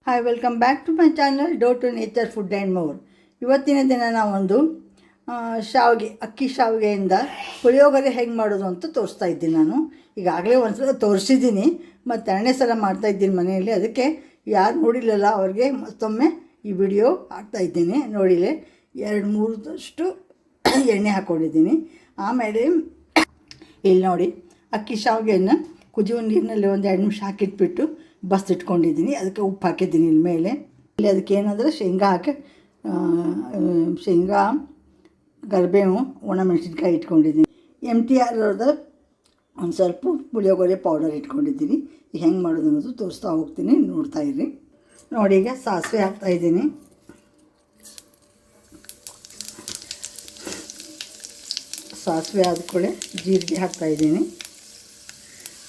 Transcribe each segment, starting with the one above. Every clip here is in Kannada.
Hi, welcome back to my channel doe to nature food and more. ಇವತ್ತಿನ ದಿನ ನಾವೊಂದು ಶಾವಿಗೆ, ಅಕ್ಕಿ ಶಾವಿಗೆಯಿಂದ ಪುಳಿಯೋಗರೆ ಹೆಂಗೆ ಮಾಡೋದು ಅಂತ ತೋರಿಸ್ತಾ ಇದ್ದೀನಿ. ನಾನು ಈಗಾಗಲೇ ಒಂದು ಸಲ ತೋರಿಸಿದ್ದೀನಿ, ಮತ್ತು ಎರಡನೇ ಸಲ ಮಾಡ್ತಾಯಿದ್ದೀನಿ ಮನೆಯಲ್ಲಿ. ಅದಕ್ಕೆ ಯಾರು ನೋಡಿಲ್ಲಲ್ಲ ಅವ್ರಿಗೆ ಮತ್ತೊಮ್ಮೆ ಈ ವಿಡಿಯೋ ಹಾಕ್ತಾಯಿದ್ದೀನಿ. ನೋಡಿಲೆ 2-3 ಎಣ್ಣೆ ಹಾಕ್ಕೊಂಡಿದ್ದೀನಿ. ಆಮೇಲೆ ಇಲ್ಲಿ ನೋಡಿ, ಅಕ್ಕಿ ಶಾವಿಗೆಯನ್ನು ಕುದಿಯೋ ನೀರಿನಲ್ಲಿ ಒಂದು 2 ನಿಮಿಷ ಹಾಕಿಟ್ಬಿಟ್ಟು ಬಸ್ತಿಟ್ಕೊಂಡಿದ್ದೀನಿ. ಅದಕ್ಕೆ ಉಪ್ಪು ಹಾಕಿದ್ದೀನಿ ಮೇಲೆ. ಇಲ್ಲಿ ಅದಕ್ಕೆ ಏನಂದರೆ ಶೇಂಗಾ, ಕರಿಬೇವು, ಒಣಮೆಣಸಿನ್ಕಾಯಿ ಇಟ್ಕೊಂಡಿದ್ದೀನಿ. MTR ಅವ್ರದ್ದು ಒಂದು ಸ್ವಲ್ಪ ಪುಳಿಯೋಗರೆ ಪೌಡರ್ ಇಟ್ಕೊಂಡಿದ್ದೀನಿ. ಈಗ ಹೆಂಗೆ ಮಾಡೋದು ಅನ್ನೋದು ತೋರಿಸ್ತಾ ಹೋಗ್ತೀನಿ, ನೋಡ್ತಾ ಇರಿ. ನೋಡಿ, ಈಗ ಸಾಸಿವೆ ಹಾಕ್ತಾಯಿದ್ದೀನಿ. ಸಾಸಿವೆ ಆದ್ಕೊಳ್ಳೆ ಜೀರಿಗೆ ಹಾಕ್ತಾಯಿದ್ದೀನಿ.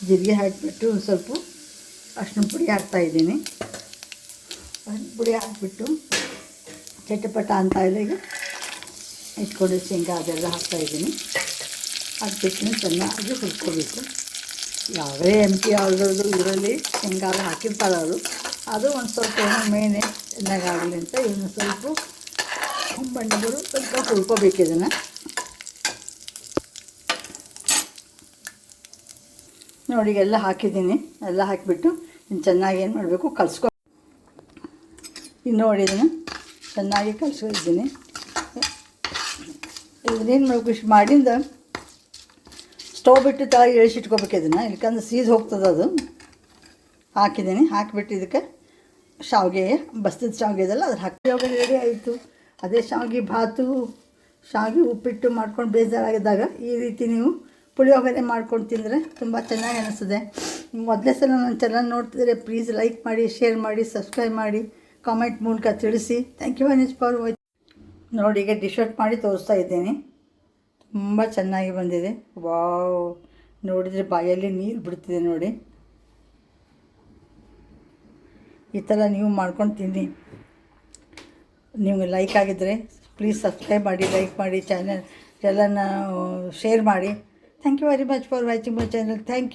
ಜೀರಿಗೆ ಹಾಕಿಬಿಟ್ಟು ಒಂದು ಸ್ವಲ್ಪ ಅರಿಶಿನ ಪುಡಿ ಹಾಕ್ತಾಯಿದ್ದೀನಿ. ಅರಿಶಿನ ಪುಡಿ ಹಾಕಿಬಿಟ್ಟು ಚಟಪಟ ಅಂತ ಇಲ್ಲಿಗೆ ಇಟ್ಕೊಂಡು ಶೇಂಗಾ ಅದೆಲ್ಲ ಹಾಕ್ತಾಯಿದ್ದೀನಿ. ಹಾಕ್ಬಿಟ್ಟು ಚೆನ್ನಾಗಿ ಹುರ್ಕೋಬೇಕು. ಯಾವುದೇ MTR ಇದರಲ್ಲಿ ಶೇಂಗಾ ಹಾಕಿರ್ತಾರೆ ಅದು ಒಂದು ಸ್ವಲ್ಪ ಏನೋ ಮೇನೆ ಚೆನ್ನಾಗಾಗಲಿ ಅಂತ ಇವನು ಸ್ವಲ್ಪ ಬಣ್ಣಗಳು ಸ್ವಲ್ಪ ಹುರ್ಕೋಬೇಕು. ಇದನ್ನು ನೋಡಿ ಎಲ್ಲ ಹಾಕಿದ್ದೀನಿ. ಎಲ್ಲ ಹಾಕಿಬಿಟ್ಟು ಇನ್ನು ಚೆನ್ನಾಗಿ ಏನು ಮಾಡಬೇಕು, ಕಲಿಸ್ಕೊ. ಇನ್ನು ನೋಡಿ, ಇದನ್ನು ಚೆನ್ನಾಗಿ ಕಲಿಸ್ಕೊಂಡಿದ್ದೀನಿ. ಇದನ್ನೇನು ಮಾಡಬೇಕು, ಇಷ್ಟು ಮಾಡಿಂದ ಸ್ಟವ್ ಬಿಟ್ಟು ತಳಗೆ ಇಳಿಸಿಟ್ಕೋಬೇಕು ಇದನ್ನು, ಇಲ್ಕಂದ್ರೆ ಸೀದ್ ಹೋಗ್ತದೆ ಅದು. ಹಾಕಿದ್ದೀನಿ. ಹಾಕಿಬಿಟ್ಟು ಇದಕ್ಕೆ ಶಾವಿಗೆ, ಬಸ್ತಿದ ಶಾವಿಗೆ ಇದೆಲ್ಲ ಅದ್ರ ಹಾಕಿ ರೆಡಿ ಆಯಿತು. ಅದೇ ಶಾವಿಗೆ ಭಾತು, ಶಾವಿಗೆ ಉಪ್ಪಿಟ್ಟು ಮಾಡ್ಕೊಂಡು ಬೇಜಾರಾಗಿದ್ದಾಗ ಈ ರೀತಿ ನೀವು ಪುಳಿಯೋಗರೆ ಮಾಡ್ಕೊಂಡು ತಿಂದರೆ ತುಂಬ ಚೆನ್ನಾಗಿ ಅನಿಸ್ತದೆ. ಮೊದಲೇ ಸಲ ನನ್ನ ಚಾನಲ್ ನೋಡ್ತಿದ್ರೆ ಪ್ಲೀಸ್ ಲೈಕ್ ಮಾಡಿ, ಶೇರ್ ಮಾಡಿ, ಸಬ್ಸ್ಕ್ರೈಬ್ ಮಾಡಿ, ಕಾಮೆಂಟ್ ಮೂಲಕ ತಿಳಿಸಿ. Thank you very much for watching. ನೋಡಿ, ಈಗ ಡಿಶ್ ಔಟ್ ಮಾಡಿ ತೋರಿಸ್ತಾ ಇದ್ದೀನಿ. ತುಂಬ ಚೆನ್ನಾಗಿ ಬಂದಿದೆ. ವಾವ್, ನೋಡಿದರೆ ಬಾಯಲ್ಲಿ ನೀರು ಬಿಡ್ತಿದೆ ನೋಡಿ. ಈ ಥರ ನೀವು ಮಾಡ್ಕೊಂಡು ತಿನ್ನಿ. ನಿಮಗೆ ಲೈಕ್ ಆಗಿದ್ದರೆ ಪ್ಲೀಸ್ ಸಬ್ಸ್ಕ್ರೈಬ್ ಮಾಡಿ, ಲೈಕ್ ಮಾಡಿ, ಚಾನಲ್ ಎಲ್ಲನ ಶೇರ್ ಮಾಡಿ. Thank you very much for watching my channel. Thank you.